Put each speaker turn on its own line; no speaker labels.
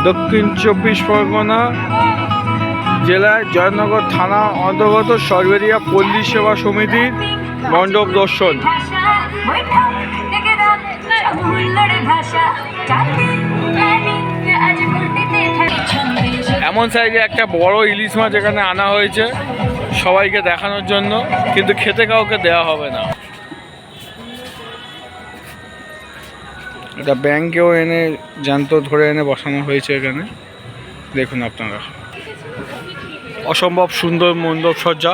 দক্ষিণ 24 পরগনা জেলায় জয়নগর থানা অন্তর্গত সরবেরিয়া পল্লী সেবা সমিতির মণ্ডপ দর্শন। এমন সাইজে একটা বড় ইলিশ মাছ এখানে আনা হয়েছে সবাইকে দেখানোর জন্য, কিন্তু খেতে কাউকে দেওয়া হবে না। এটা ব্যাংকেও এনে জ্যান্ত ধরে এনে বসানো হয়েছে এখানে। দেখুন আপনারা, অসম্ভব সুন্দর মণ্ডপ সজ্জা।